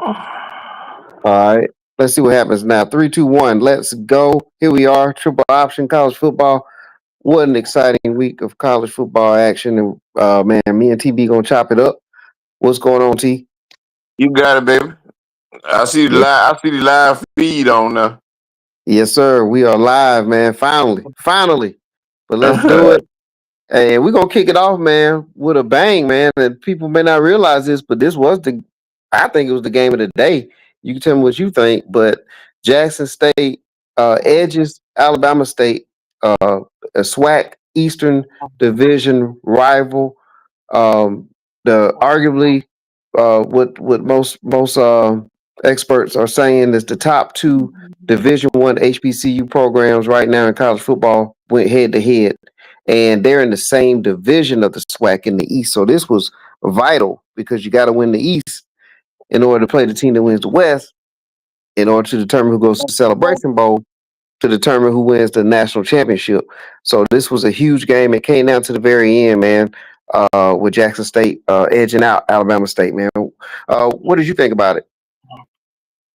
All right. Let's see what happens now. 3, 2, 1. Let's go. Here we are. Triple option college football. What an exciting week of college football action. And man, me and TB gonna chop it up. What's going on, T? You got it, baby. I see the Yeah. live. I see the live feed on there. Yes, sir. We are live, man. Finally. Finally. But let's do it. And we're gonna kick it off, man, with a bang, man. And people may not realize this, but this was I think it was the game of the day. You can tell me what you think, but Jackson State edges Alabama State, a SWAC Eastern Division rival. Um, the arguably what most experts are saying is the top two Division 1 HBCU programs right now in college football went head to head, and they're in the same division of the SWAC in the East. So this was vital because you got to win the East in order to play the team that wins the West, in order to determine who goes to the Celebration Bowl, to determine who wins the national championship. So this was a huge game. It came down to the very end, man, with Jackson State edging out Alabama State, man. What did you think about it?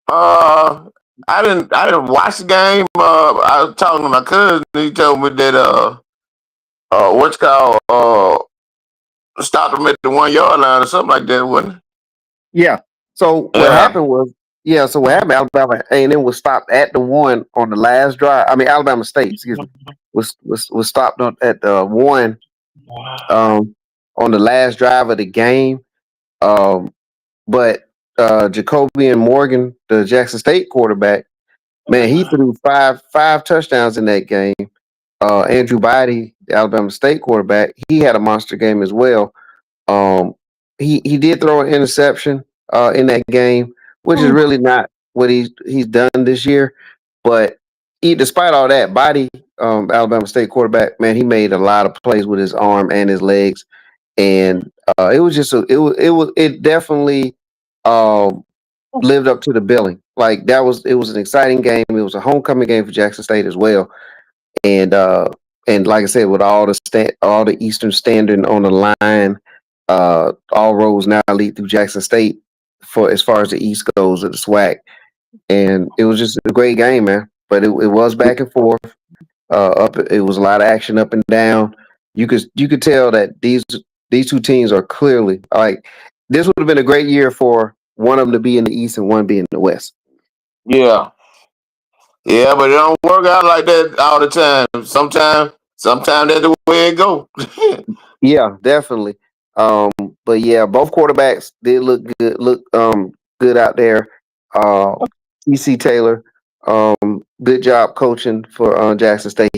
Uh, I didn't watch the game. I was talking to my cousin. He told me that what's called stopped him at the 1 yard line or something like that, wasn't it? Yeah. So what Yeah. happened was, Alabama A&M was stopped at the 1 on the last drive. I mean, Alabama State, excuse me, was stopped at the 1 on the last drive of the game. But JaCobian Morgan, the Jackson State quarterback, man, he threw five touchdowns in that game. Andrew Body, the Alabama State quarterback, he had a monster game as well. He did throw an interception in that game, which is really not what he's done this year. But despite all that, Body, Alabama State quarterback, man, he made a lot of plays with his arm and his legs, and it was just it definitely lived up to the billing. Like it was an exciting game. It was a homecoming game for Jackson State as well, and like I said, with all the Eastern Standard on the line, all roads now lead through Jackson State for as far as the East goes at the SWAC, and it was just a great game, man. But it was back and forth. It was a lot of action up and down. You could tell that these two teams are clearly like this would have been a great year for one of them to be in the East and one be in the West. Yeah. Yeah, but it don't work out like that all the time. Sometimes that's the way it go. Yeah, definitely. Um, but yeah, both quarterbacks did look good out there. Uh, EC Taylor, good job coaching for Jackson State.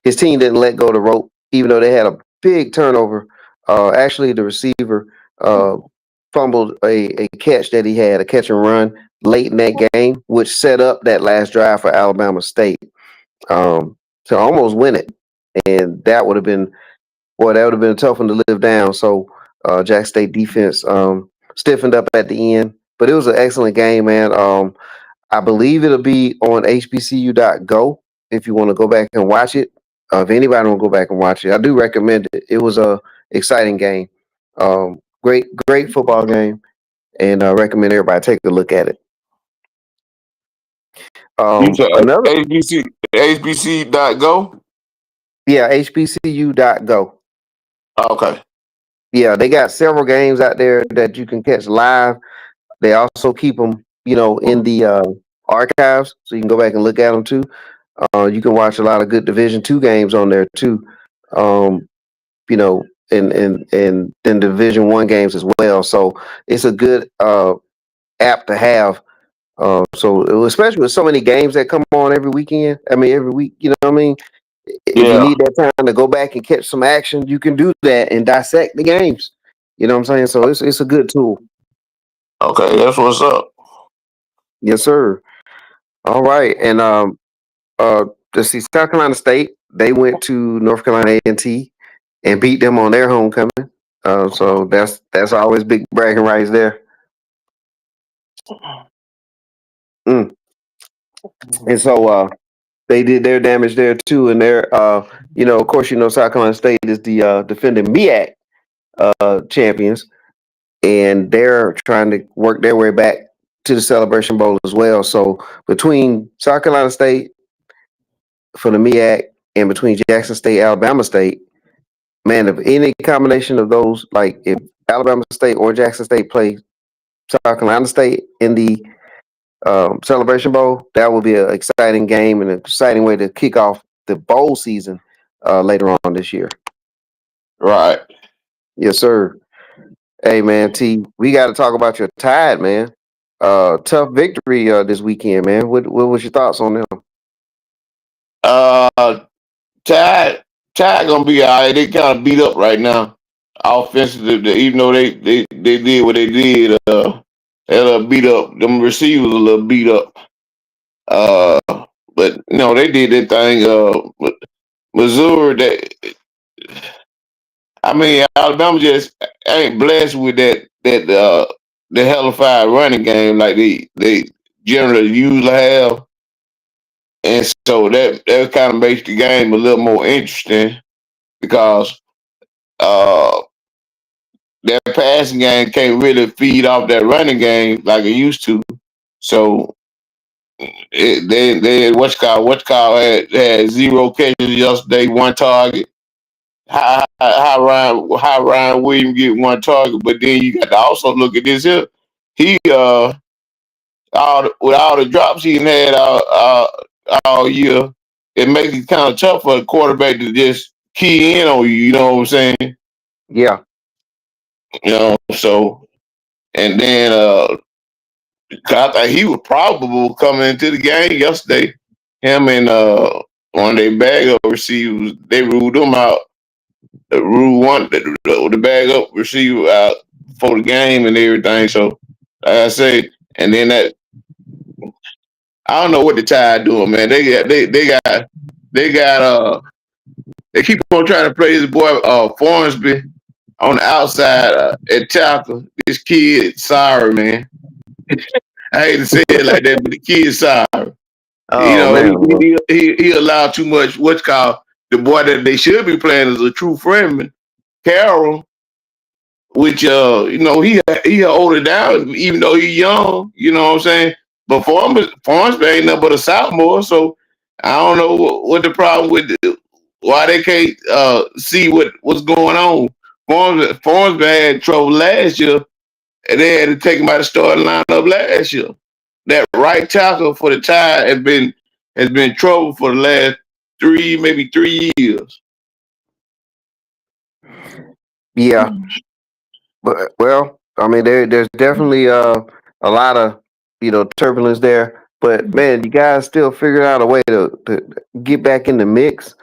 His team didn't let go of the rope, even though they had a big turnover. Actually, the receiver uh, fumbled a catch that he had, a catch and run late in that game, which set up that last drive for Alabama State to almost win it. And that would have been a tough one to live down. So Jack State defense stiffened up at the end, but it was an excellent game, man. I believe it'll be on hbcu.go if you want to go back and watch it. If anybody want to go back and watch it, I do recommend it. It was a exciting game, great football game, and I recommend everybody take a look at it. You said Another, HBC.go? yeah, hbcu.go. Okay. Yeah, they got several games out there that you can catch live. They also keep them, in the archives, so you can go back and look at them too. You can watch a lot of good Division 2 games on there too. Um, and then Division 1 games as well. So it's a good app to have. So especially with so many games that come on every weekend. I mean, every week. You know what I mean? If you Yeah. need that time to go back and catch some action, you can do that and dissect the games. You know what I'm saying? So it's a good tool. Okay, that's what's up. Yes, sir. All right, and let's see, South Carolina State. They went to North Carolina A&T and beat them on their homecoming. So that's always big bragging rights there. Mm. And so they did their damage there too. And they're of course, South Carolina State is the defending MEAC champions, and they're trying to work their way back to the Celebration Bowl as well. So between South Carolina State for the MEAC and between Jackson State, Alabama State, man, if any combination of those, like if Alabama State or Jackson State play South Carolina State in the Celebration Bowl, that will be an exciting game and an exciting way to kick off the bowl season later on this year. Right. Yes, sir. Hey, man, T, we got to talk about your Tide, man. Tough victory this weekend, man. What was your thoughts on them? Tide gonna be all right. They kind of beat up right now. Offensively, even though they did what they did, they a little beat up. Them receivers a little beat up. But they did that thing. But Missouri, Alabama just ain't blessed with that the hellified running game like they generally usually have. And so that kind of makes the game a little more interesting because that passing game can't really feed off that running game like it used to. So they had what's called had 0 catches yesterday, 1 target. How Ryan Williams get 1 target, but then you got to also look at this here. He with all the drops he had all year, it makes it kind of tough for a quarterback to just key in on you. You know what I'm saying? Yeah. So and then I think he was probable coming into the game yesterday. Him and one of their backup receivers, they ruled them out. Rule one, the backup receiver out for the game and everything. So like I say, and then that I don't know what the Tide doing, man. They keep on trying to play this boy Formsby on the outside at tackle. This kid, sorry, man. I hate to say it like that, but the kid's sorry. Oh, man. He allowed too much. What's called the boy that they should be playing as a true freshman, Carroll, which he older down, even though he's young. You know what I'm saying? But Formsby ain't nothing but a sophomore, so I don't know what the problem with why they can't see what's going on. Formsby had trouble last year, and they had to take him out of the starting lineup last year. That right tackle for the Tide has been trouble for the last 3 years. Yeah. But well, I mean, there's definitely a lot of turbulence there. But man, you guys still figured out a way to get back in the mix.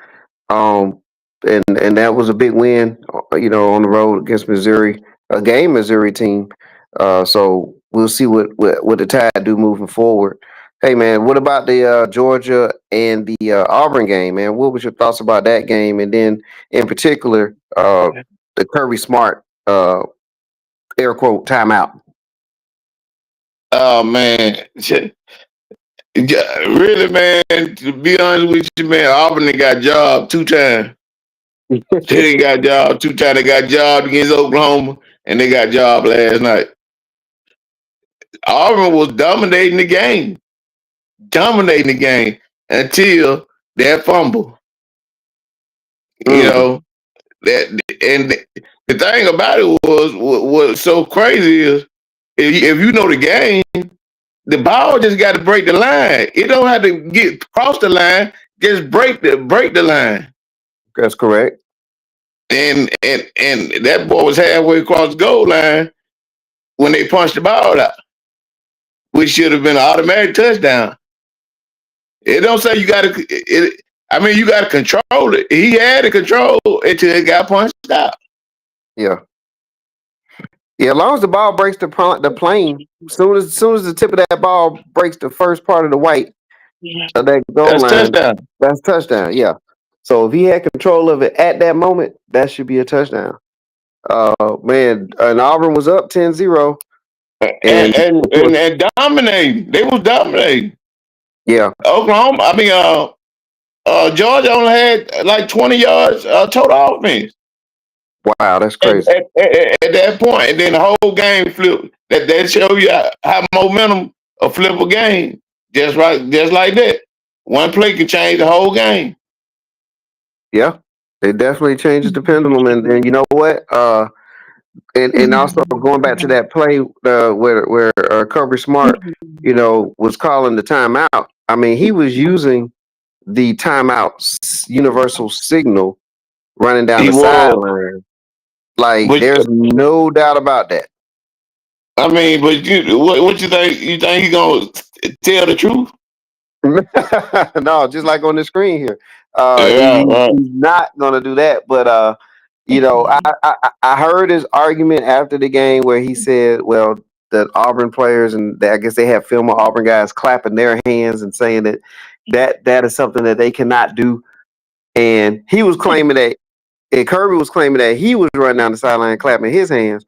And that was a big win, on the road against Missouri, a game Missouri team. So we'll see what the Tide do moving forward. Hey man, what about the Georgia and the Auburn game, man? What was your thoughts about that game? And then in particular, the Kirby Smart air quote timeout. Oh man, really, man. To be honest with you, man, Auburn got job 2 times. They didn't got job 2 times. They got job against Oklahoma, and they got job last night. Auburn was dominating the game until that fumble. That, and the thing about it was so crazy is if you know the game, the ball just got to break the line. It don't have to get across the line. Just break the line. That's correct. And that boy was halfway across the goal line when they punched the ball out, which should have been an automatic touchdown. It don't say you got to. You got to control it. He had to control until it got punched out. Yeah. Yeah, as long as the ball breaks the plane, as soon as the tip of that ball breaks the first part of the white of that goal line, touchdown. That's touchdown. Yeah. So if he had control of it at that moment, that should be a touchdown. Man, and Auburn was up 10-0. And dominating. They was dominating. Yeah. Oklahoma, Georgia only had like 20 yards total offense. Wow, that's at, crazy. at that point, and then the whole game flipped. That show you how momentum a flip a game, just like that. One play can change the whole game. Yeah, it definitely changes the pendulum, and you know what? And also going back to that play where Kirby Smart, was calling the timeout. I mean, he was using the universal signal running down He the was, sideline. Like, but there's no doubt about that. I mean, but what you think? You think he gonna tell the truth? No, just like on the screen here. Yeah, right. He's not gonna do that. But I heard his argument after the game where he said, well, the Auburn players, and I guess they have film of Auburn guys clapping their hands and saying that is something that they cannot do. And he was claiming that, and Kirby was claiming that he was running down the sideline clapping his hands.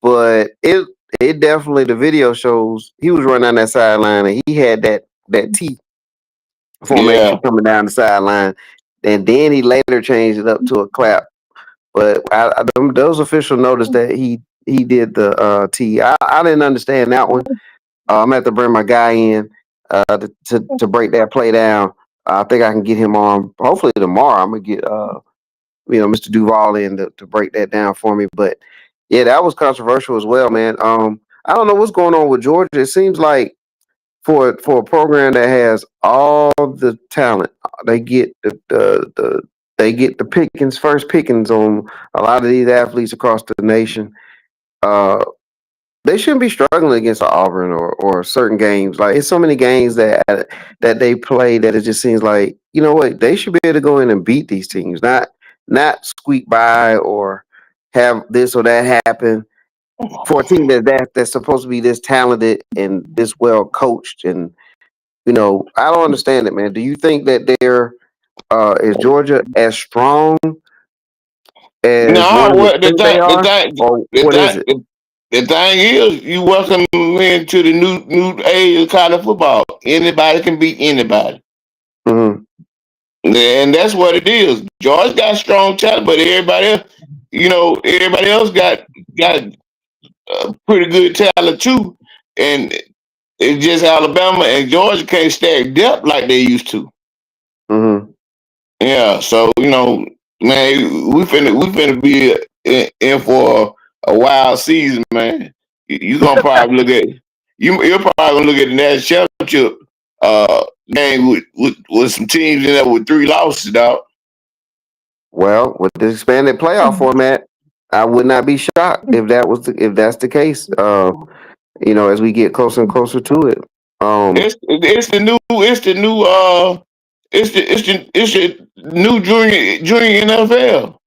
But it definitely, the video shows he was running down that sideline and he had that T Yeah, formation coming down the sideline, and then he later changed it up to a clap. But those official noticed that he did the T. I didn't understand that one. I'm gonna have to bring my guy in to break that play down. I think I can get him on hopefully tomorrow. I'm gonna get Mr. Duval in to break that down for me. But yeah, that was controversial as well, man. I don't know what's going on with Georgia. It seems like for a program that has all the talent, they get they get the first pickings on a lot of these athletes across the nation. Uh, they shouldn't be struggling against Auburn or certain games. Like, it's so many games that they play that it just seems like, you know what, they should be able to go in and beat these teams, not squeak by or have this or that happen for a team that's supposed to be this talented and this well coached. And I don't understand it, man. Do you think that is Georgia as strong as no. one would What think they are, or the what is thing, it? the thing is, you welcome into the new age of college football. Anybody can beat anybody. Mm-hmm. And that's what it is. George got strong talent, but everybody else got pretty good talent too. And it's just Alabama and Georgia can't stack depth like they used to. Mm-hmm. Yeah, so man, we finna be in for a wild season, man. You gonna probably you're probably gonna look at the national championship game with some teams in there with 3 losses, dog. Well, with the expanded playoff format, I would not be shocked if that's the case. As we get closer and closer to it. It's the new junior NFL.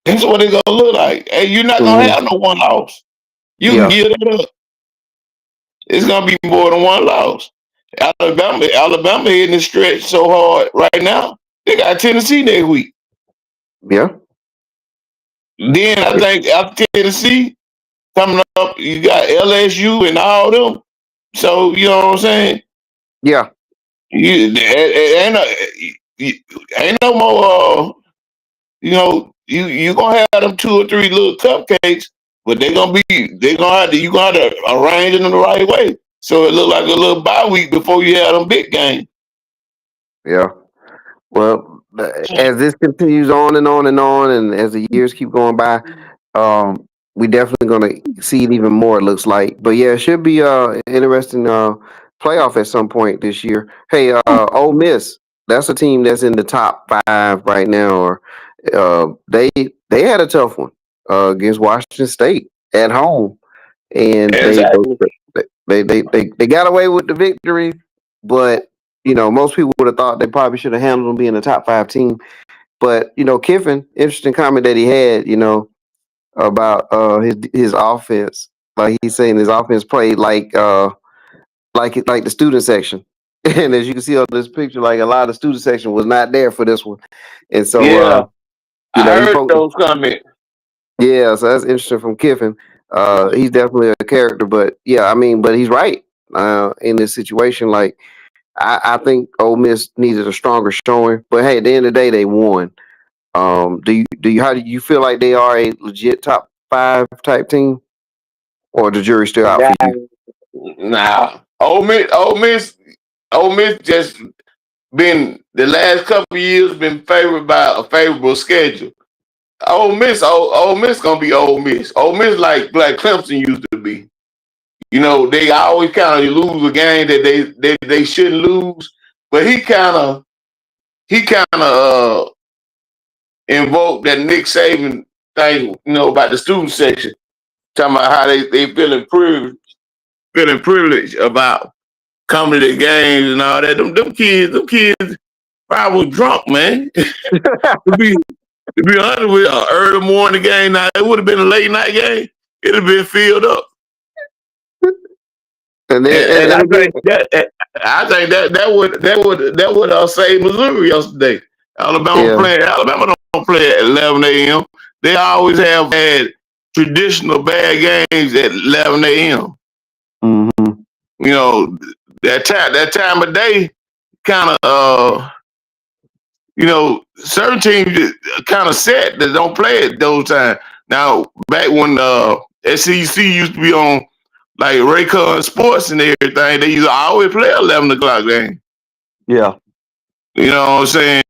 That's what it's gonna look like. Hey, you're not gonna Mhm. have no one loss. You can Yeah, give that up. It's gonna be more than one loss. Alabama hitting the stretch so hard right now. They got Tennessee next week. yeah, Then I think after Tennessee coming up, you got LSU and all them. So you know what I'm saying? yeah, Ain't no more. You gonna have them 2 or 3 little cupcakes, but you gonna have to arrange them the right way. So it look like a little bye week before you have them big games. yeah. Well, as this continues on and on and on, and as the years keep going by, we definitely going to see it even more. It looks like, but yeah, it should be interesting playoff at some point this year. Hey, Ole Miss, that's a team that's in the top 5 right now. Or they had a tough one against Washington State at home, and Exactly. they got away with the victory, but most people would have thought they probably should have handled them being a top 5 team. But Kiffin, interesting comment that he had, about his offense. Like, he's saying his offense played like the student section. And as you can see on this picture, like, a lot of the student section was not there for this one. And so Yeah, I he heard focused. those comments. Yeah, so that's interesting from Kiffin. He's definitely a character, but yeah, I mean, but he's right in this situation. Like, I think Ole Miss needed a stronger showing, but hey, at the end of the day, they won. How do you feel like they are a legit top 5 type team, or the jury's still out for you? Nah, Ole Miss just been the last couple of years been favored by a favorable schedule. Ole Miss gonna be Ole Miss. Ole Miss like Clemson used to be. You know, they always kind of lose a game that they shouldn't lose. But he kind of invoked that Nick Saban thing, you know, about the student section, talking about how they feeling privileged about coming to the games and all that. Them kids probably was drunk, man. To be honest with you, an early morning game, now it would have been a late night game. It'd have been filled up. And And I think that would save Missouri yesterday. Alabama don't play at 11 a.m. They always have had traditional bad games at 11 a.m. Mm-hmm. You know, that time of day kind of you know, certain teams kind of set that don't play at those times. Now, back when SEC used to be on like Raycon Sports and everything, they used to always play 11 o'clock game. Yeah. You know what I'm saying?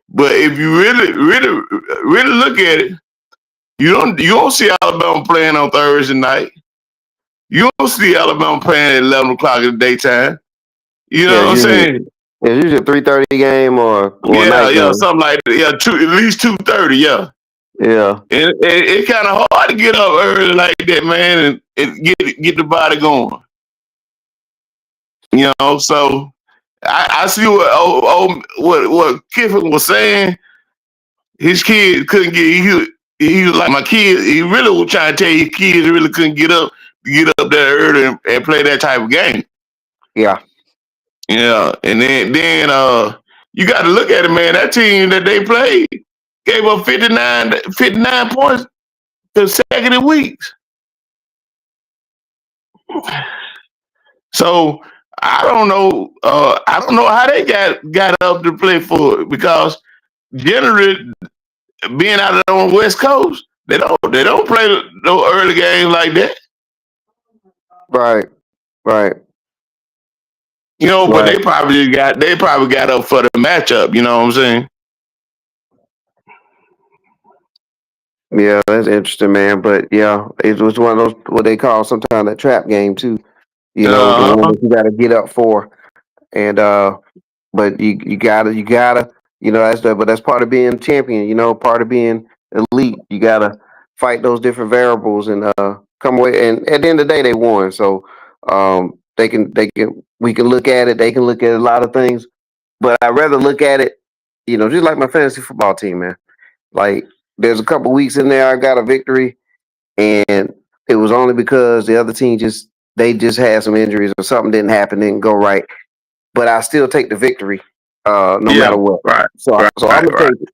But if you really look at it, you don't see Alabama playing on Thursday night. You don't see Alabama playing at 11 o'clock in the daytime. You know what I'm saying? It's usually a 3:30 game or night game. Something like that. Yeah, at least 2:30. Yeah. Yeah. It's kind of hard to get up early like that, man, and get the body going. You know, so I see what Kiffin was saying. His kids couldn't get. He was like my kid. He really was trying to tell his kids really couldn't get up there early and play that type of game. Yeah. Yeah, and then you got to look at it, man. That team that they played gave up 59 points consecutive weeks. So I don't know. I don't know how they got up to play for it, because generally, being out on the West Coast, they don't play no early games like that. Right. You know, but they probably got up for the matchup. You know what I'm saying? Yeah, that's interesting, man. But yeah, it was one of those what they call sometimes a trap game too. You know, the one that you got to get up for, and but you gotta, you know, that's part of being champion. You know, part of being elite. You gotta fight those different variables and come away. And at the end of the day, they won. So we can look at it. They can look at a lot of things, but I'd rather look at it, you know, just like my fantasy football team, man. Like there's a couple weeks in there I got a victory, and it was only because the other team just had some injuries or something didn't happen, didn't go right. But I still take the victory, no matter what. Right. So I'm gonna take it.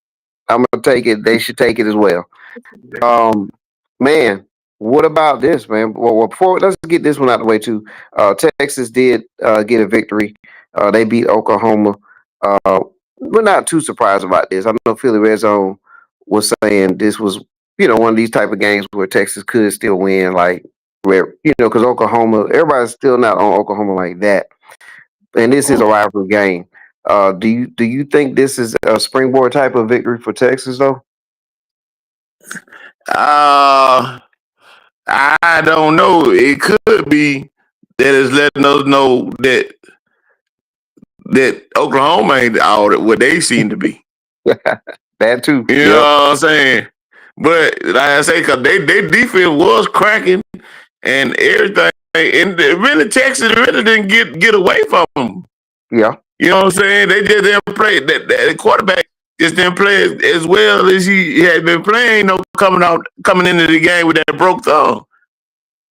I'm gonna take it. They should take it as well. Man, what about this, man? Well, before let's get this one out of the way too. Texas did get a victory. They beat Oklahoma. We're not too surprised about this. I know Philly Red Zone was saying this was, you know, one of these type of games where Texas could still win, like where, you know, because Oklahoma, everybody's still not on Oklahoma like that, and this is a rivalry game. Do you think this is a springboard type of victory for Texas though? I don't know. It could be that it's letting us know that Oklahoma ain't all what they seem to be. That too. You know what I'm saying? But like I say, because their defense was cracking and everything, and really Texas really didn't get away from them. Yeah. You know what I'm saying? They just didn't play. That quarterback just didn't play as well as he had been playing, you know, coming into the game with that broke thumb.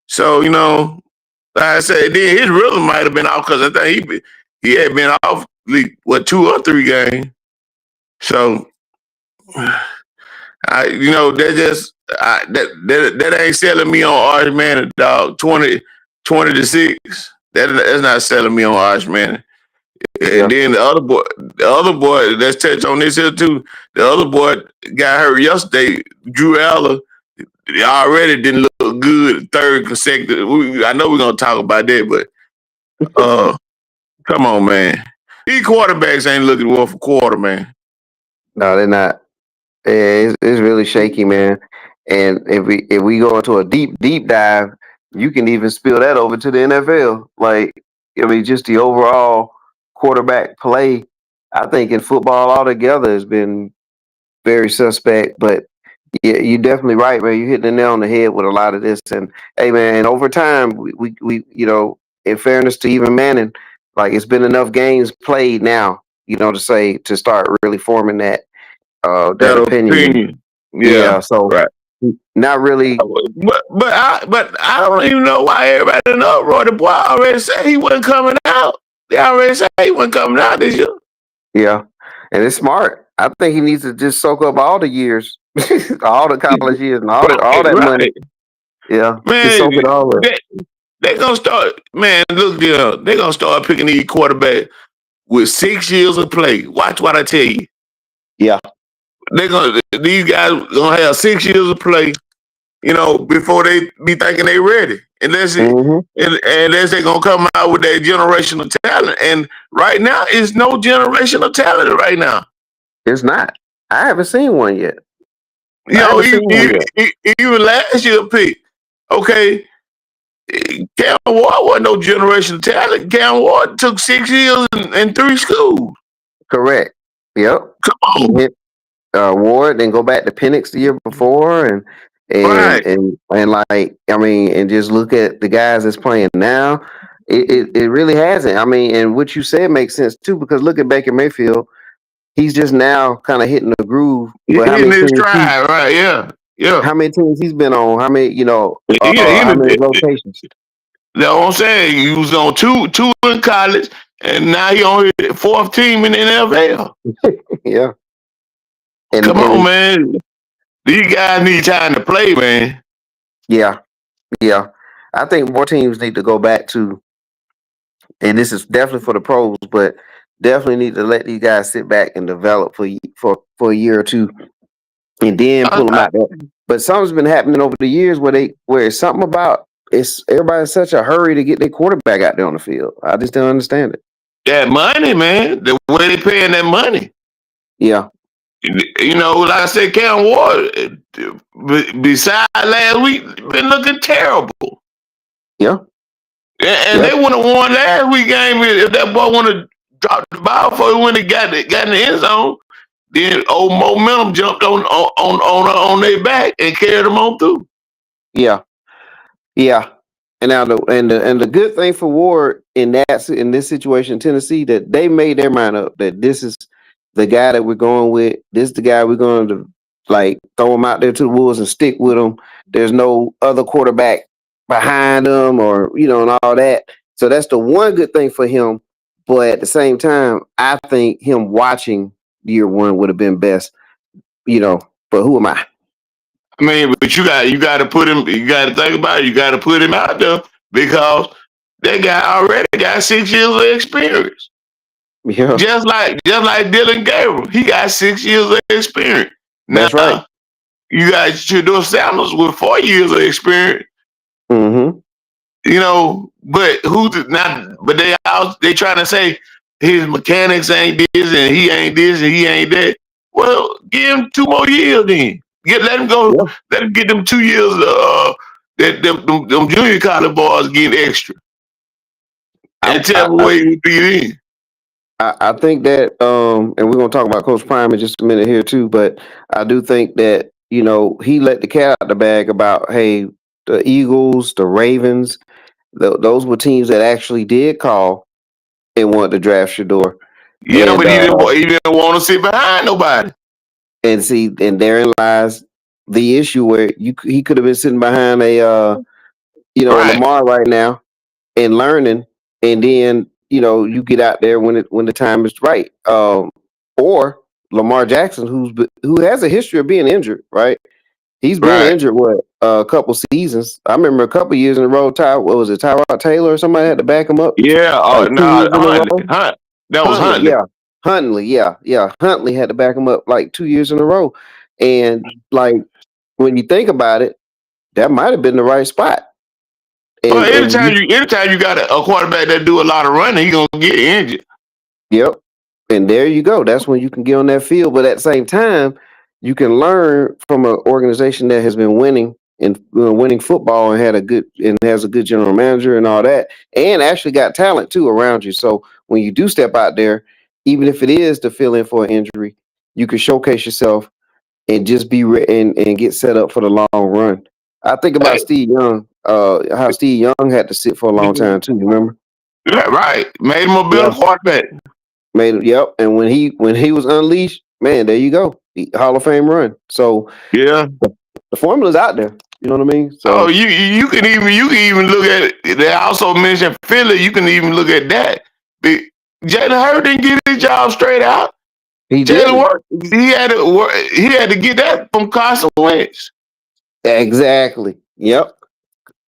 So, you know, like I said, then his rhythm might have been off, because I think he had been off, 2 or 3 games. So, you know, that ain't selling me on Arch Manning, dog. 20 to 6. That's not selling me on Arch Manning. Yeah. And then the other boy, let's touch on this here too. The other boy got hurt yesterday, Drew Aller. He already didn't look good, third consecutive. I know we're gonna talk about that, but come on, man. These quarterbacks ain't looking well for quarter, man. No, they're not. Yeah, it's really shaky, man. And if we go into a deep dive, you can even spill that over to the NFL. Like, I mean, just the overall quarterback play, I think in football altogether has been very suspect. But yeah, you're definitely right, man. You hit the nail on the head with a lot of this. And hey, man, over time, we in fairness to even Manning, like it's been enough games played now, to say to start really forming that That opinion. opinion. Yeah, Yeah, so right. not really But I don't even know why everybody in the uproar. The boy already said he wasn't coming out. They already said he wasn't coming out this year. yeah. And it's smart. I think he needs to just soak up all the years, all the college years and all that money. Right. Yeah. Just Man, soak it all up. they gonna start. Man, look there. They gonna start picking these quarterbacks with 6 years of play. Watch what I tell you. Yeah. These guys gonna have 6 years of play. Before they be thinking they ready. Mm-hmm. Unless they gonna come out with that generational talent. And right now, it's no generational talent right now. It's not. I haven't seen one yet. You I know, haven't seen one yet. even last year pick. Okay, Cam Ward wasn't no generational talent. Cam Ward took 6 years and three schools. Correct. Yep. Come on. Hit Ward, then go back to Penix the year before and Right. like, I mean, and just look at the guys that's playing now. It really hasn't. I mean, and what you said makes sense too, because look at Baker Mayfield. He's just now kind of hitting the groove. But how In many his teams stride, right? Yeah. Yeah. how many teams he's been on? How many, how many rotations? That's what I'm saying. He was on two in college, and now he on his fourth team in the NFL. Yeah. Come on, man. These guys need time to play, man. Yeah. Yeah. I think more teams need to go back to, and this is definitely for the pros, but definitely need to let these guys sit back and develop for a year or two, and then pull them out there. But something's been happening over the years where it's something about it's everybody in such a hurry to get their quarterback out there on the field. I just don't understand it. That money, man. The way they paying that money. Yeah. Like I said, Cam Ward, besides last week, been looking terrible. Yeah. And they would have won last week game if that boy would have dropped the ball before he went and got in the end zone. Then old momentum jumped on their back and carried them on through. Yeah. Yeah. And now the good thing for Ward in this situation in Tennessee, that they made their mind up that this is the guy that we're going with. This is the guy we're going to like throw him out there to the wolves and stick with him. There's no other quarterback behind him or and all that. So that's the one good thing for him. But at the same time, I think him watching year one would have been best. But who am I? I mean, but you got to put him. You got to think about it. You got to put him out there because that guy already got 6 years of experience. Yeah, just like Dylan Gabriel, he got 6 years of experience. That's right. You got Shedeur Sanders with 4 years of experience. Mm-hmm. But who's not? But they trying to say his mechanics ain't this and he ain't this and he ain't that. Well, give him 2 more years then. Let him go. Yeah. Let him get them 2 years. That them junior college boys get extra. And tell me where you be in. I think that, and we're gonna talk about Coach Prime in just a minute here too. But I do think that he let the cat out the bag about the Eagles, the Ravens, those were teams that actually did call and wanted to draft Shedeur. Yeah, but he didn't want to sit behind nobody. And see, and therein lies the issue where he could have been sitting behind a Lamar right now and learning, and then you get out there when the time is right. Or Lamar Jackson, who has a history of being injured, right? He's been injured a couple seasons. I remember a couple years in a row. What was it, Tyrod Taylor or somebody had to back him up? Yeah, That was Huntley, Huntley. yeah. Huntley, yeah. Huntley had to back him up like 2 years in a row. And like when you think about it, that might have been the right spot. Well, And anytime you got a quarterback that do a lot of running, he gonna get injured. yep. And there you go. That's when you can get on that field. But at the same time, you can learn from an organization that has been winning and winning football and had a good and has a good general manager and all that, and actually got talent too around you. So when you do step out there, even if it is to fill in for an injury, you can showcase yourself and just be and get set up for the long run. I think about Hey, Steve Young, how Steve Young had to sit for a long time too. Remember? yeah, right. Made him a better Yeah. quarterback. Made it, yep. And when he was unleashed, man, there you go. Hall of Fame run. So Yeah. the formula's out there. You know what I mean? Oh, So you can even look at it. They also mentioned Philly. You can even look at that. Jalen Hurts didn't get his job straight out. he Jalen didn't. work. He had to work. He had to get that from Carson Wentz. Exactly. Yep.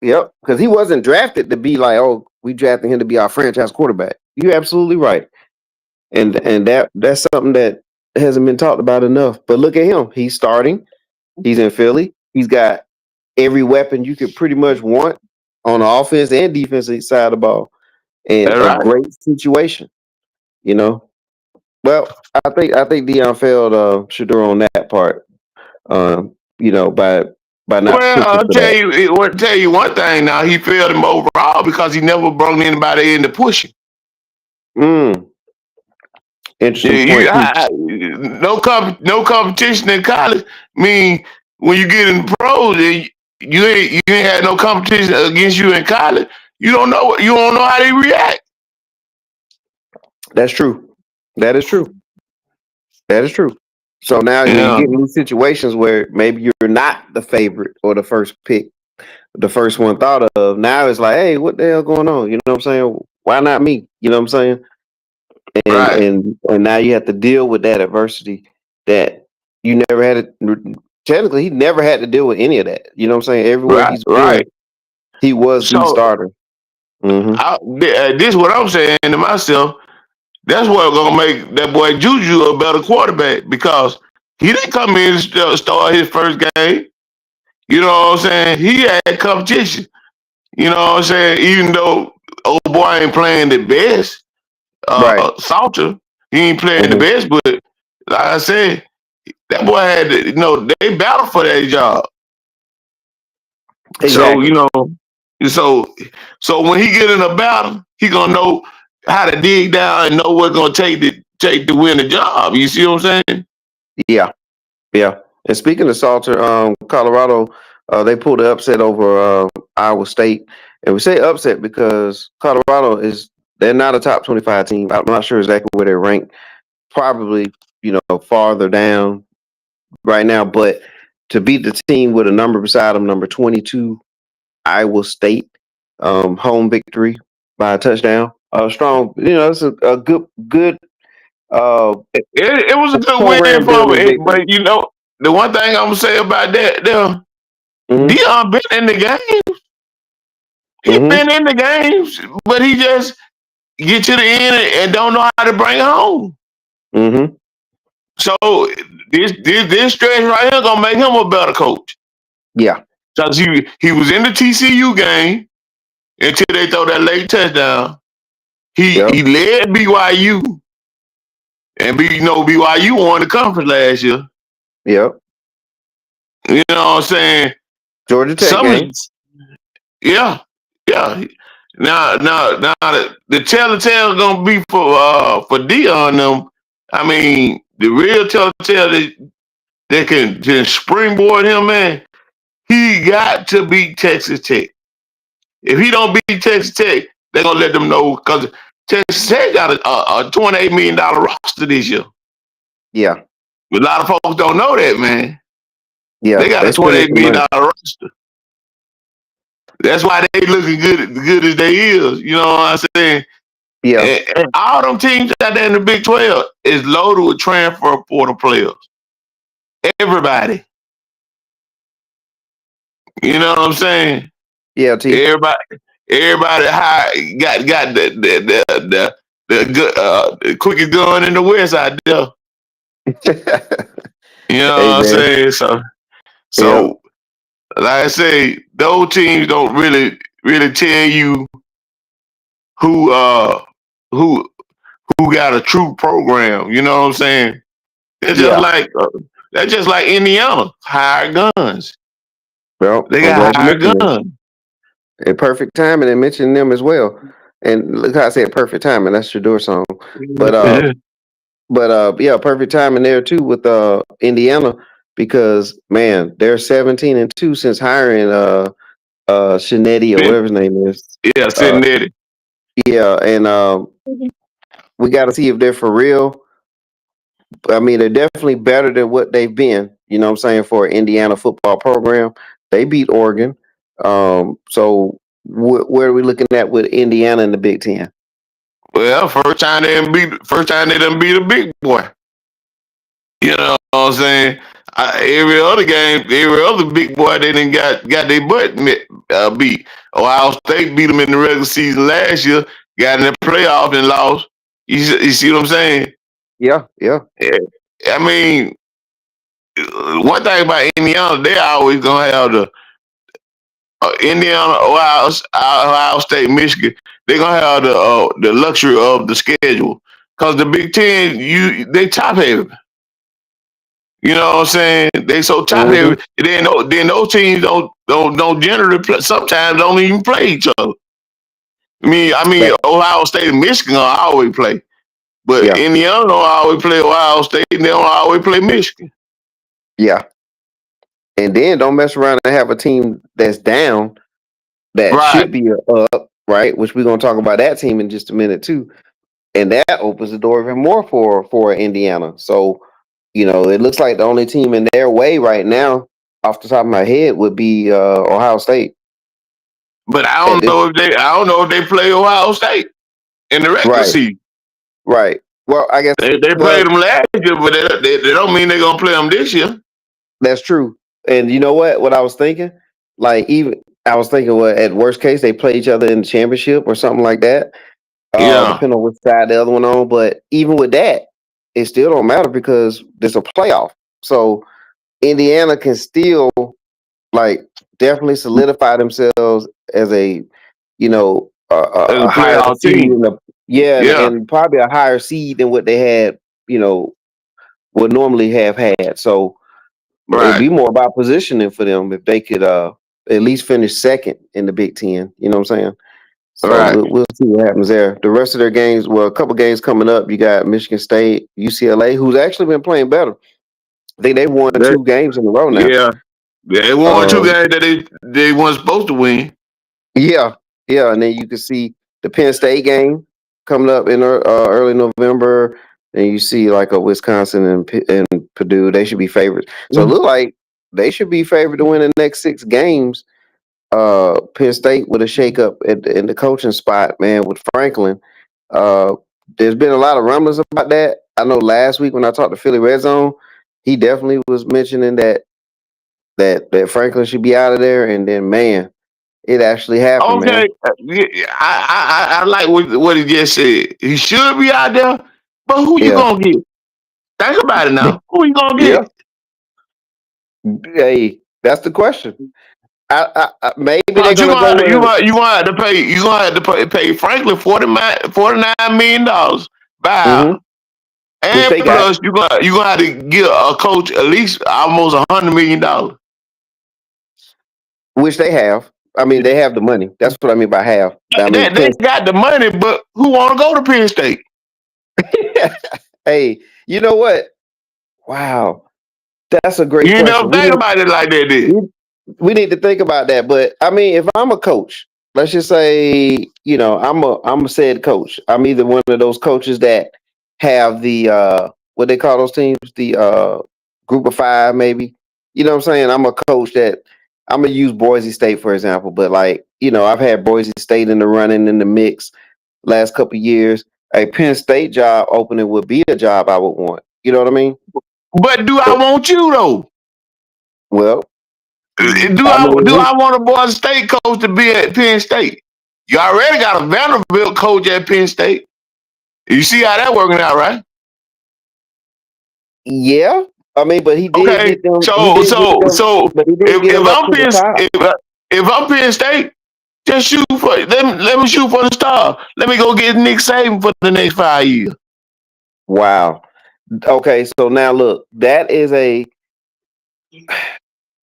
Yep. Because he wasn't drafted to be like, oh, we drafted him to be our franchise quarterback. You're absolutely right. And that's something that hasn't been talked about enough. But look at him. He's starting. He's in Philly. He's got every weapon you could pretty much want on the offense and defensive side of the ball. And That's a right. great situation, you know. Well, I think Dion failed Shador on that part. By not Well, pushing for that. I'll tell you one thing. Now he failed him overall because he never brought anybody in to push him. Mm, Yeah, interesting point too. no competition in college. I mean, when you get in the pros, you ain't had no competition against you in college. You don't know how they react. That's true. That is true. That is true. So now when you Yeah, get in these situations where maybe you're not the favorite or the first pick, the first one thought of, now it's like, hey, what the hell going on? You know what I'm saying? Why not me? You know what I'm saying? and right, and and now you have to deal with that adversity that you never had to. Technically, he never had to deal with any of that. You know what I'm saying? Everywhere right, he's right. been, he was the So starter. Hmm. this is what I'm saying to myself. That's what's gonna make that boy Juju a better quarterback because he didn't come in and start his first game. You know what I'm saying? He had competition. You know what I'm saying? Even though old boy ain't playing the best, Right. Salter, he ain't playing the Hmm. best, but like I said, that boy had to, they battle for that job. So, Exactly. so so when he get in a battle, he gonna know how to dig down and know what's gonna take to win the job. You see what I'm saying? Yeah. Yeah. And speaking of Salter, Colorado, they pulled the upset over Iowa State, and we say upset because Colorado they're not a top 25 team. I'm not sure exactly where they're ranked. Probably farther down right now, but to beat the team with a number beside them, number 22, Iowa State, home victory by a touchdown. Strong, it's a good uh, It was a good win program for building him, victory. but the one thing I'm gonna say about that, Hmm. Dion been in the game. He Hmm. been in the games, but he just get to the end and don't know how to bring it home. Hmm. So this stretch right here gonna make him a better coach. Yeah. Cause he was in the TCU game until they throw that late touchdown. Yep. He led BYU and BYU won the conference last year. Yep. You know what I'm saying? Georgia Tech Some game. yeah, yeah. Now the telltale gonna be for Dion them. I mean, the real telltale that can springboard him, man. He got to beat Texas Tech. If he don't beat Texas Tech, they're gonna let them know because Texas Tech got a $28 million roster this year. Yeah. A lot of folks don't know that, man. They Yeah. got They a spending $28 some million money. roster. That's why they looking good as they is. You know what I'm saying? Yeah. And all them teams out there in the Big 12 is loaded with transfer portal players. Everybody. You know what I'm saying? Yeah. T. Everybody high got the quickest gun in the West out there. You know Hey what I'm man, saying? yeah, So like I say, those teams don't really tell you who who who got a true program. You know what I'm saying? They're just yeah. like they're just like Indiana, hired guns. Well, They I'm glad got you hired mentioned them. guns. And perfect timing and mentioning them as well. And look how I said perfect timing. That's your door song. But yeah, perfect timing there too with Indiana because man, they're 17-2 since hiring Shinetti or whatever his name is. Yeah, Uh, sitting there. yeah, and we got to see if they're for real. I mean, they're definitely better than what they've been. You know what I'm saying for an Indiana football program. They beat Oregon. So where are we looking at with Indiana in the Big Ten? Well, first time they done beat a big boy. You know what I'm saying? Every other game, every other big boy, they didn't got their butt beat. Ohio State beat them in the regular season last year, got in the playoff and lost. You see what I'm saying? Yeah, yeah. Yeah. I mean, one thing about Indiana, they always gonna have the Indiana, Ohio State, Michigan. They're gonna have the luxury of the schedule because the Big Ten, they top heavy. You know what I'm saying? They so top Hmm. heavy. Then those teams don't generally play, sometimes don't even play each other. I mean, That, Ohio State and Michigan always play, but yeah, Indiana don't always play Ohio State, and they don't always play Michigan. yeah. And then don't mess around and have a team that's down that Right. should be up, right? Which we're gonna talk about that team in just a minute too. And that opens the door even more for Indiana. So, it looks like the only team in their way right now, off the top of my head, would be Ohio State. But At this, I don't know if they play Ohio State in the regular right, season. right. Well, I guess, They well, played them last year, but they don't mean they're gonna play them this year. that's true. And you know what? What I was thinking, like even I was thinking, well, at worst case, they play each other in the championship or something like that. Yeah. Depending on which side the other one on. But even with that, it still don't matter because there's a playoff. So Indiana can still like definitely solidify themselves as a As a a higher playoff seed team. in the yeah, Yeah. and probably a higher seed than what they had, would normally have had. So it'd Right. be more about positioning for them if they could at least finish second in the Big Ten. You know what I'm saying? So Right. we'll see what happens there. The rest of their games, well, a couple games coming up. You got Michigan State, UCLA, who's actually been playing better. I think they won That, 2 games in a row now. yeah. They won two Um, games that they weren't supposed to win. yeah, yeah, and then you can see the Penn State game coming up in early November. And you see like a Wisconsin and Purdue. They should be favorites. So it look like they should be favored to win the next 6 games. Penn State with a shakeup in the coaching spot, man, with Franklin. Uh, there's been a lot of rumblings about that. I know last week when I talked to Philly Red Zone, he definitely was mentioning that Franklin should be out of there, and then man, it actually happened, man. Okay. Yeah, I like what he just said. He should be out there, but who you Yeah, gonna get? Think about it now. Who you gonna yeah. get? Hey, that's the question. Maybe they're Cause gonna go with you gonna have to pay Franklin $49 million hmm by which and they got, plus you gonna have to give a coach at least almost $100 million. which they have. I mean, they have the money. That's what I mean by have. I mean, They got the money, but who want to go to Penn State? hey, you know what? Wow, that's a great You never question. think about it like that, did? We, we need to think about that. But I mean, if I'm a coach, let's just say, I'm a said coach. I'm either one of those coaches that have the what they call those teams, the group of 5, maybe. You know what I'm saying? I'm a coach that I'm gonna use Boise State for example, but like, I've had Boise State in the running in the mix last couple of years. A Penn State job opening would be a job I would want. You know what I mean? But do I But want you though? well, Do I I do mean, I want a Boise State coach to be at Penn State? You already got a Vanderbilt coach at Penn State. You see how that working out, right? Yeah, I mean, but he did Okay, get them. He so did get so them, so but he did if, get if them up I'm to the Penn top. if I'm Penn State, just shoot for let me shoot for the star. Let me go get Nick Saban for the next 5 years. Wow. Okay, so now look, that is a.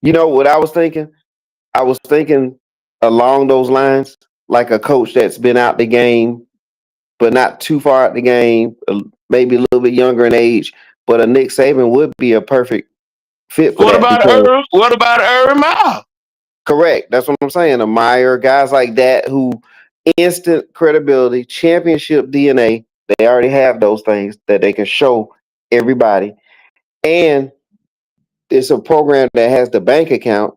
You know what I was thinking? I was thinking along those lines, like a coach that's been out the game, but not too far out the game, maybe a little bit younger in age. But a Nick Saban would be a perfect fit for What that about because Irv? What about Irvin Miles? correct. That's what I'm saying. A Meyer, guys like that who instant credibility, championship DNA. They already have those things that they can show everybody. And it's a program that has the bank account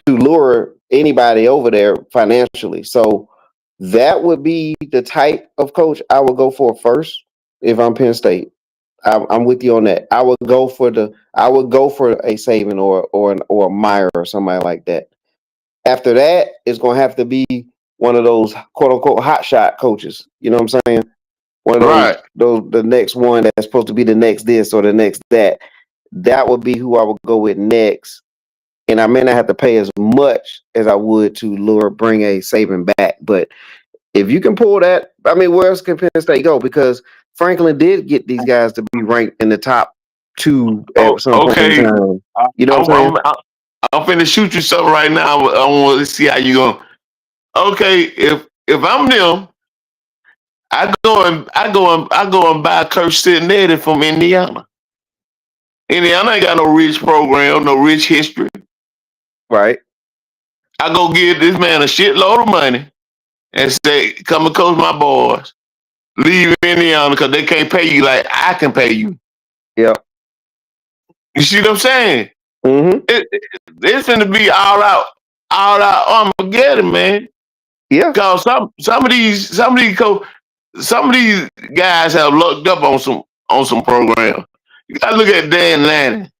to lure anybody over there financially. So that would be the type of coach I would go for first if I'm Penn State. I'm with you on that. I would go for a Saban or a Meyer or somebody like that. After that, it's gonna have to be one of those quote unquote hot shot coaches. You know what I'm saying? One of Right, those the next one that's supposed to be the next this or the next that. That would be who I would go with next. And I may not have to pay as much as I would to bring a Saban back. But if you can pull that, I mean, where else can Penn State go? Because Franklin did get these guys to be ranked in the top two Oh, at some point in okay. time. I, You know what I'm, I'm saying? I'm, I'm finna shoot you something right now. I want to see how you going. Okay, if I'm them, I go and buy Kirk Cincinnati from Indiana. Indiana ain't got no rich program, no rich history. Right. I go give this man a shitload of money and say, "Come and coach my boys. Leave Indiana because they can't pay you like I can pay you." Yeah. You see what I'm saying? Mm-hmm. It's gonna be all out Armageddon, man. Yeah. Cause some of these guys have looked up on some program. You gotta look at Dan Lanning.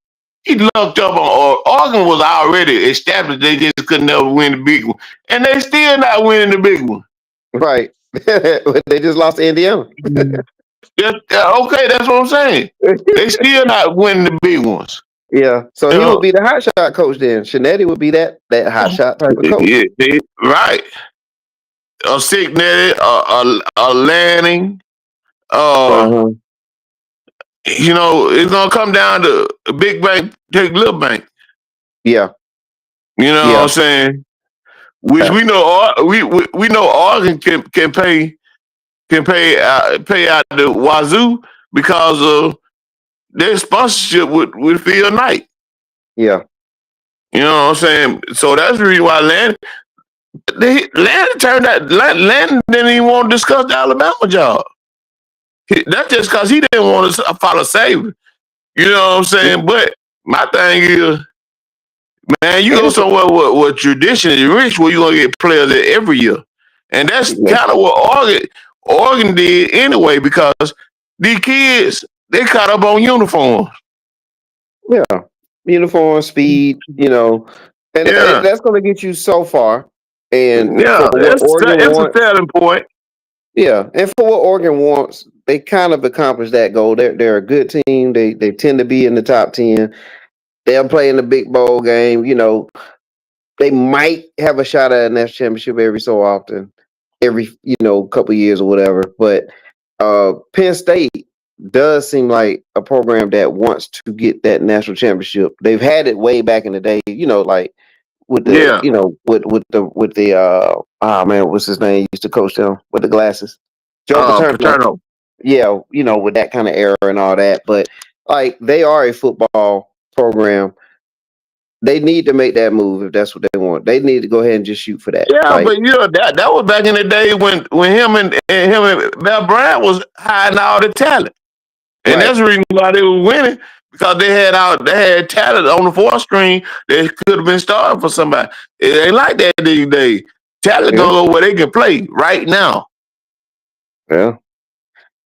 He looked up on Oregon was already established. They just could never win the big one, and they still not winning the big one. Right. They just lost to Indiana. Okay, that's what I'm saying. They still not winning the big ones. Yeah. So You he would know, be the hot shot coach then. Shanetti would be that hot shot type of coach. right? A Signet, a Lanning. Uh, Uh-huh. it's gonna come down to a big bank take little bank. Yeah. You know what Yeah. I'm saying? Which Yeah. we know Oregon pay out the wazoo because of their sponsorship with Phil Knight. Yeah. You know what I'm saying? So that's the reason why Landon didn't even want to discuss the Alabama job. That's just because he didn't want to follow Saban. You know what I'm saying? But my thing is, man, you And go it's somewhere where tradition is rich, where you're gonna get players there every year, and that's yeah. kind of what Oregon did anyway because these kids they caught up on uniforms. Yeah. Uniform speed, and Yeah, that's going to get you so far. And for yeah, what Oregon it's a wants, selling point. yeah, and for what Oregon wants, they kind of accomplished that goal. They're a good team. They tend to be in the top 10. They'll play in the big bowl game. They might have a shot at a national championship every so often, every couple years or whatever. But Penn State does seem like a program that wants to get that national championship. They've had it way back in the day, like with the Yeah, with the oh man, what's his name? He used to coach them with the glasses, Joe Paterno. Paterno. Yeah, with that kind of era and all that. But like they are a football program. They need to make that move if that's what they want. They need to go ahead and just shoot for that. Yeah, Like, but that was back in the day when him and Bell Bryant was hiding all the talent, and right. that's the reason why they were winning because they had talent on the fourth string that could have been starting for somebody. It ain't like that these days. Talent Yeah. gonna go where they can play right now. Yeah.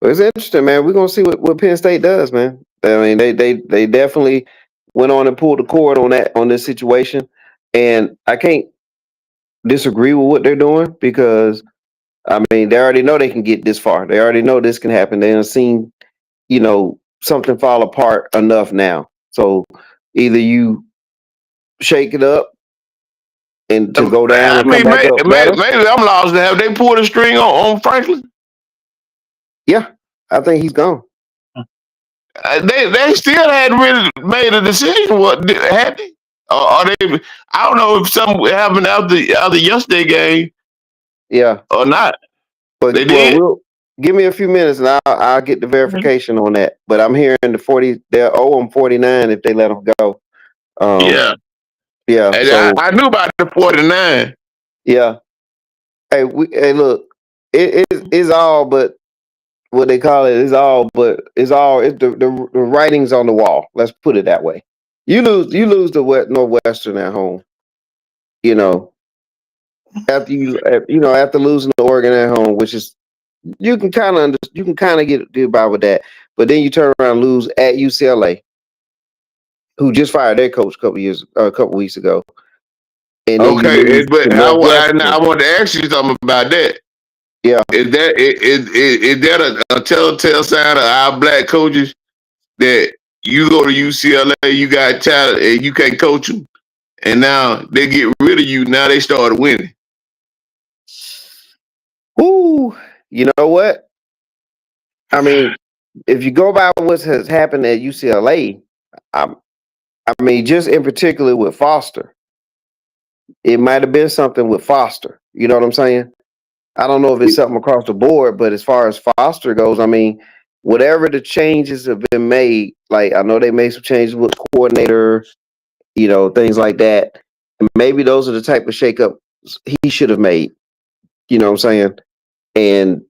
But it's interesting, man. We're gonna see what Penn State does, man. I mean, they definitely went on and pulled the cord on this situation. And I can't disagree with what they're doing because I mean, they already know they can get this far. They already know this can happen. They have seen, something fall apart enough now. So either you shake it up and to go down I and come mean, back up better. maybe I'm lost. Have they pulled a string on Franklin? Yeah, I think he's gone. They still hadn't really made a decision. What had they? Or they? I don't know if something happened after yesterday game Yeah, or not. but They well, did. we'll give me a few minutes and I'll get the verification on that. But I'm hearing the 40. They'll owe him 49 if they let him go. Um, Yeah, yeah. and So I knew about the 49. yeah. Hey, look, it's all but what they call it is all, but it's the writings on the wall. Let's put it that way. You lose the Northwestern at home. You know after losing the Oregon at home, which is you can kind of get by with that, but then you turn around and lose at UCLA, who just fired their coach a couple weeks ago, and then you Okay, lose to but I Northwestern. want to ask you something about that. Yeah, Is that a telltale sign of our black coaches that you go to UCLA, you got talent, and you can't coach them, and now they get rid of you. Now they started winning. whoo, you know what? I mean, if you go by what has happened at UCLA, I, I mean, just in particular with Foster, it might have been something with Foster. You know what I'm saying? I don't know if it's something across the board, but as far as Foster goes, I mean, whatever the changes have been made, like I know they made some changes with coordinator, things like that. Maybe those are the type of shakeups he should have made. You know what I'm saying? And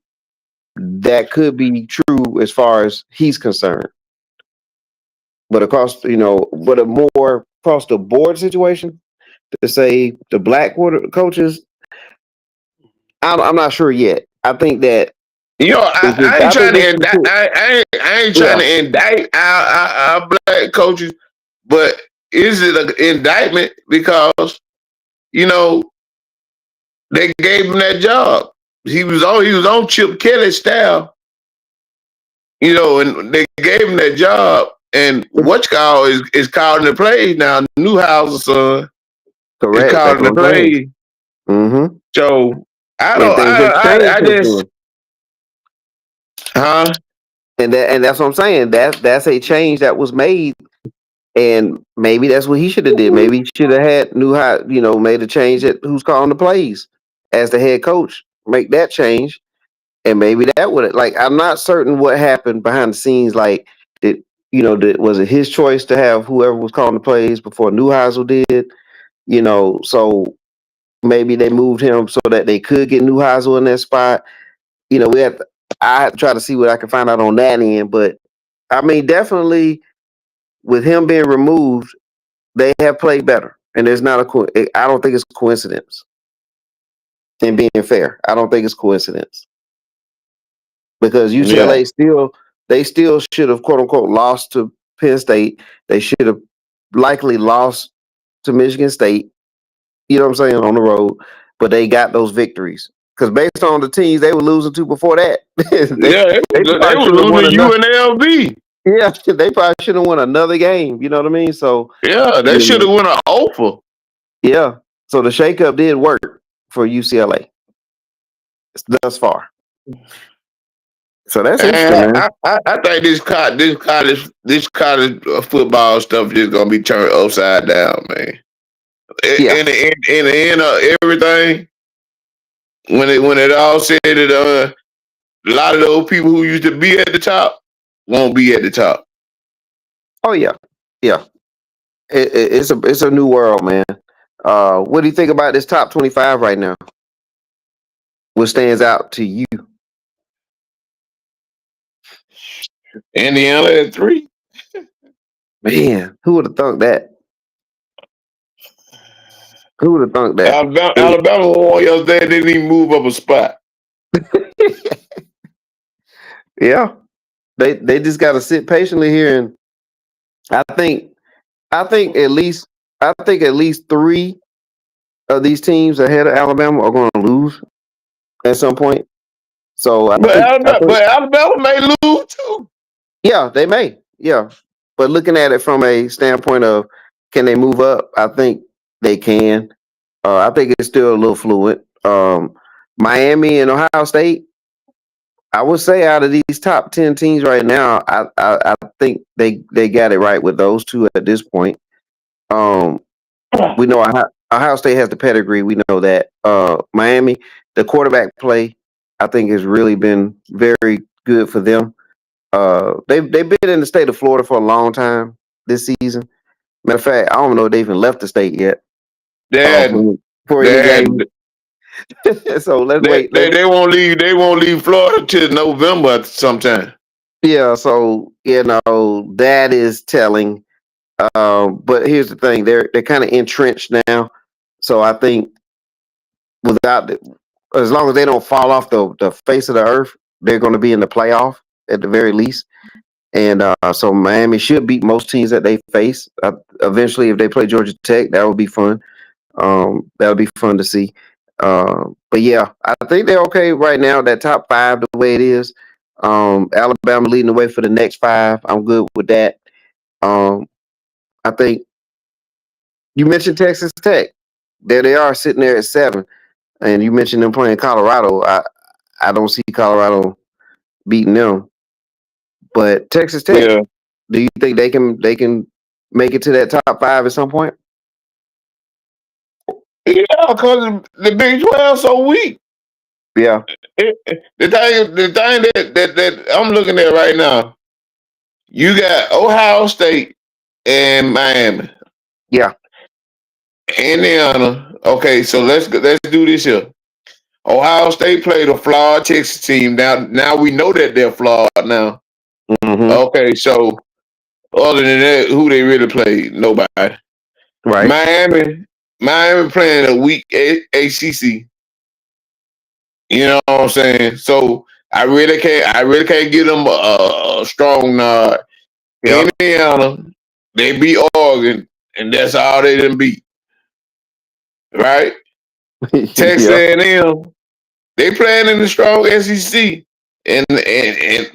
that could be true as far as he's concerned. But but a more across the board situation to say the black coaches, I'm not sure yet. I think that You know, I ain't I think trying this to indict. I ain't trying yeah, to indict our black coaches, but is it an indictment because you know they gave him that job? He was on Chip Kelly's staff, and they gave him that job. And what's called is calling the plays now. Newhouse's son is correct. That's calling what the I'm saying. plays. Mm-hmm. So I And don't. things have changed I since just then. huh. And that's what I'm saying. That's a change that was made, and maybe that's what he should have did. Maybe he should have knew how made a change at who's calling the plays as the head coach. Make that change, and maybe that would like. I'm not certain what happened behind the scenes. Like, was it his choice to have whoever was calling the plays before Newhouse did? So maybe they moved him so that they could get Newhouse in that spot. I have to try to see what I can find out on that end, but I mean, definitely with him being removed, they have played better, and there's not I don't think it's a coincidence. And being fair, I don't think it's coincidence because Yeah. they still should have quote unquote lost to Penn State. They should have likely lost to Michigan State. You know what I'm saying, on the road, but they got those victories because based on the teams they were losing to before that, they Yeah, they they probably were should have won losing to another. UNLV. Yeah, they probably should have won another game. You know what I mean? So, Yeah, they you should have know, won an offer. yeah. So the shakeup did work for UCLA thus far. So that's interesting, And man. I think this college football stuff is gonna be turned upside down, man. Yeah. In the end of everything, when it all said and done, a lot of those people who used to be at the top won't be at the top. Oh yeah. Yeah. It's a new world, man. What do you think about this top 25 right now? What stands out to you? Indiana at 3. Man, who would have thunk that? Who would have thunk that? Alabama won yesterday. They didn't even move up a spot. Yeah. They just gotta sit patiently here, and I think I think at least I think at least three of these teams ahead of Alabama are gonna lose. at some point. So I But think, Alabama may lose too. yeah, they may, yeah. But looking at it from a standpoint of can they move up, I think they can. I think it's still a little fluid. Miami and Ohio State, I would say out of these top 10 teams right now, I think they got it right with those two at this point. Um, we know Ohio State has the pedigree. We know that. Miami, the quarterback play, I think has really been very good for them. They've been in the state of Florida for a long time this season. Matter of fact, I don't know if they even left the state yet. They had, For any they had, game. So let's wait. they won't leave. They won't leave Florida till November sometime. Yeah, so that is telling. But here's the thing: they're kind of entrenched now. So I think without as long as they don't fall off the face of the earth, they're going to be in the playoff at the very least. And so Miami should beat most teams that they face. Eventually, if they play Georgia Tech, that would be fun. That'll be fun to see. But yeah, I think they're okay right now. That top five, the way it is. Alabama leading the way for the next five. I'm good with that. I think you mentioned Texas Tech. There they are sitting there at 7, and you mentioned them playing Colorado. I don't see Colorado beating them, but Texas Tech. Yeah, Do you think they can make it to that top five at some point? yeah, because the Big 12 so weak. Yeah, The thing that I'm looking at right now, you got Ohio State and Miami, yeah, Indiana. Okay, so let's do this here. Ohio State played a flawed Texas team. Now we know that they're flawed now. hmm Okay, so other than that, who they really played? Nobody. right. Miami playing a weak ACC. You know what I'm saying? So I really can't give them a strong nod. Yep. Indiana, they beat Oregon, and that's all they didn't beat. Right? Texas yeah. A&M, they playing in the strong SEC, and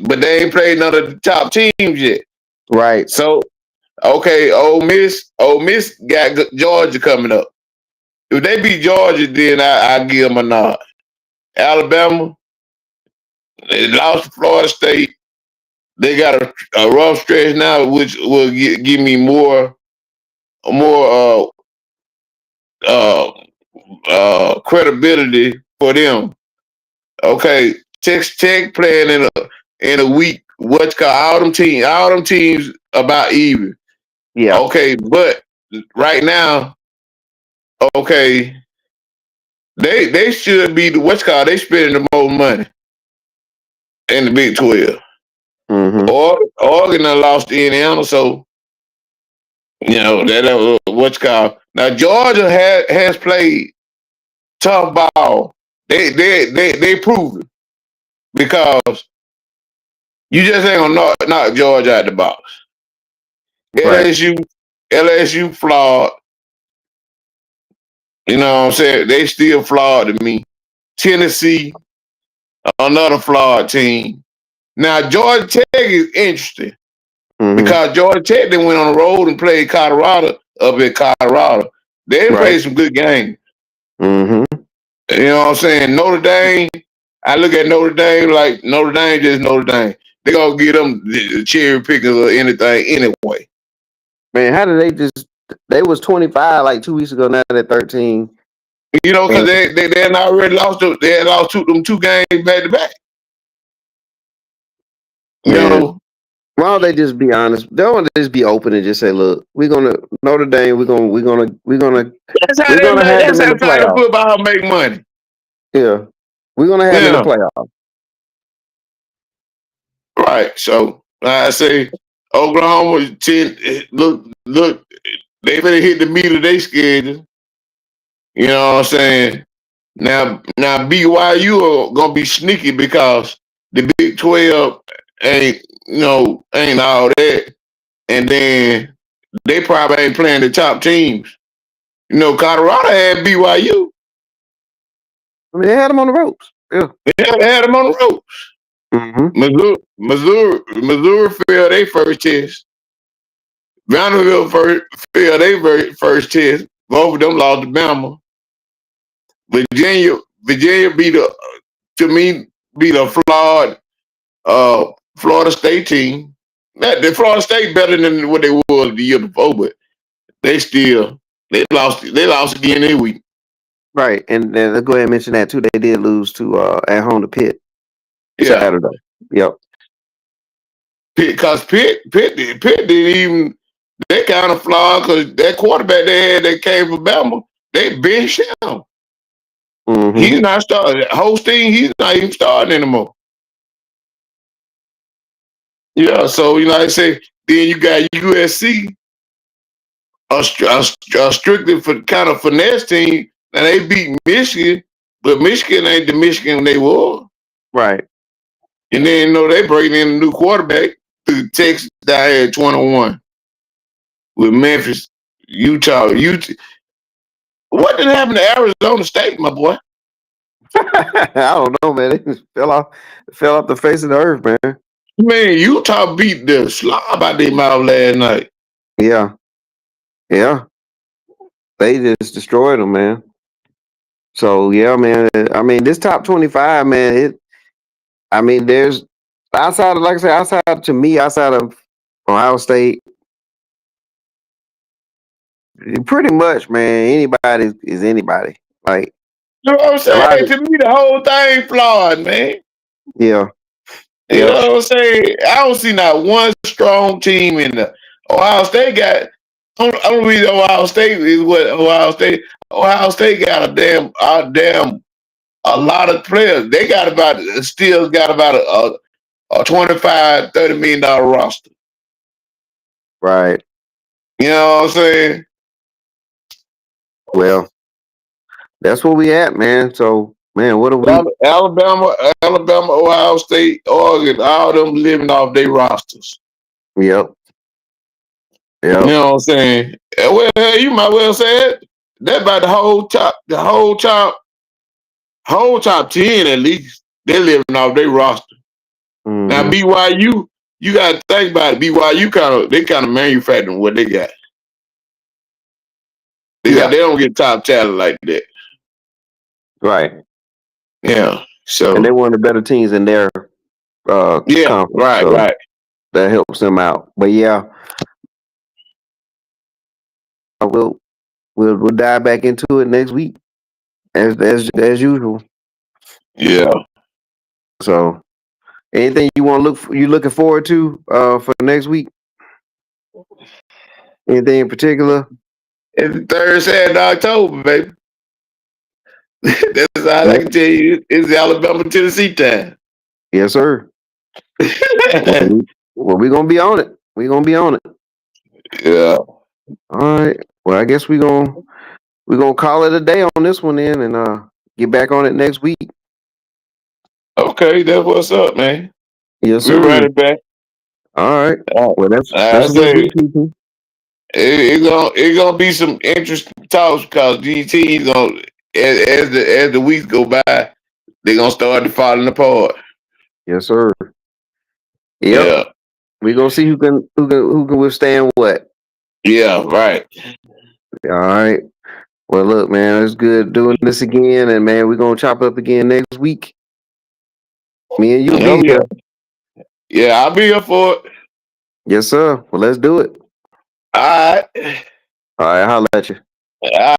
but they ain't played none of the top teams yet. Right. So okay, Ole Miss got Georgia coming up. If they beat Georgia, then I give them a nod. Alabama, they lost to Florida State. They got a rough stretch now, which will give me more uh, credibility for them. Okay, Texas Tech playing in a week. What's called all them teams about even. Yeah. Okay, but right now, okay, they should be the what's called they spending the most money in the Big 12. hmm Oregon done lost to Indiana, so you know that what's called now Georgia has played tough ball. They proved it because you just ain't gonna knock Georgia out the box. Right. LSU flawed. You know what I'm saying? They still flawed to me. Tennessee, another flawed team. Now Georgia Tech is interesting hmm because Georgia Tech then went on the road and played Colorado up in Colorado. They Right. played some good games. hmm You know what I'm saying? Notre Dame, I look at Notre Dame like Notre Dame just Notre Dame. They gonna get them the cherry pickers or anything anyway. Man, how did they just? They was 25 like 2 weeks ago. Now they're 13. You know, because And, they had already lost they had lost them 2 games back to back. You man, know, why don't they just be honest? They want to just be open and just say, "Look, we're gonna Notre Dame. We're gonna have that's them in how the flag playoff. football make money. Yeah, we're gonna have them in the Yeah, playoff. right. So I say Oklahoma 10 look, they better hit the meat of their schedule. You know what I'm saying? Now BYU are gonna be sneaky because the Big 12 ain't ain't all that, and then they probably ain't playing the top teams. You know, Colorado had BYU. I mean, they had them on the ropes. Yeah. They had them on the ropes. Missouri failed their first test. Vanderbilt failed their first test. Both of them lost to Bama. Virginia beat to me beat a flawed Florida State team. The Florida State better than what they was the year before, but they lost again this week. Right, and then let's go ahead and mention that too. They did lose to at home to Pitt Saturday. Yep. Because Pitt didn't even they kind of flawed because that quarterback they had that came from Bama, they benched him. He's not starting. Hosting, he's not even starting anymore. Yeah, so like I say, then you got USC, a strictly for kind of finesse team, and they beat Michigan, but Michigan ain't the Michigan they were. Right. And then they bring in a new quarterback through Texas down here at 21 with Memphis, Utah. What did happen to Arizona State, my boy? I don't know, man. They just fell off the face of the earth, man. Man, Utah beat the slob out their mouth last night. Yeah. They just destroyed them, man. So yeah, man. I mean, this top 25, man. There's outside of, like I said, outside of Ohio State, pretty much, man. Anybody is anybody. Like, you know what I'm saying? To me, the whole thing flawed, man. Yeah. You know what I'm saying? I don't see not one strong team in the Ohio State got. Only reason Ohio State is what Ohio State. Ohio State got a lot of players. They still got about a $25, $30 million roster. Right. You know what I'm saying? Well, that's where we at, man. So, man, what are we? Alabama, Ohio State, Oregon, all them living off their rosters. Yep. You know what I'm saying? Well, you might well say it. That about the whole top 10 at least. They're living off their roster. Now BYU, you gotta think about it. BYU they kind of manufacturing what they got. They don't get top talent like that. Right. Yeah. So and they're one of the better teams in their conference. Right. That helps them out. But yeah, we'll dive back into it next week, as usual. Yeah. So, anything you looking forward to for next week? Anything in particular? It's the third Saturday of October, baby. That's all I can tell you. It's Alabama Tennessee time. Yes, sir. Well, we're gonna be on it. We're gonna be on it. Yeah. All right. Well, I guess we're gonna call it a day on this one then, and get back on it next week. Okay, that's what's up, man. Yes, sir. We're running back. All right. Well, that's it's gonna be some interesting talks because these teams as the weeks go by, they're gonna start falling apart. Yes, sir. Yep. Yeah. We're gonna see who can withstand what. Yeah, right. All right. Well, look, man, it's good doing this again, and man, we're gonna chop up again next week. Me and you be here. Yeah, I'll be here for it. Yes, sir. Well, let's do it. All right. All right, holla at you. All right.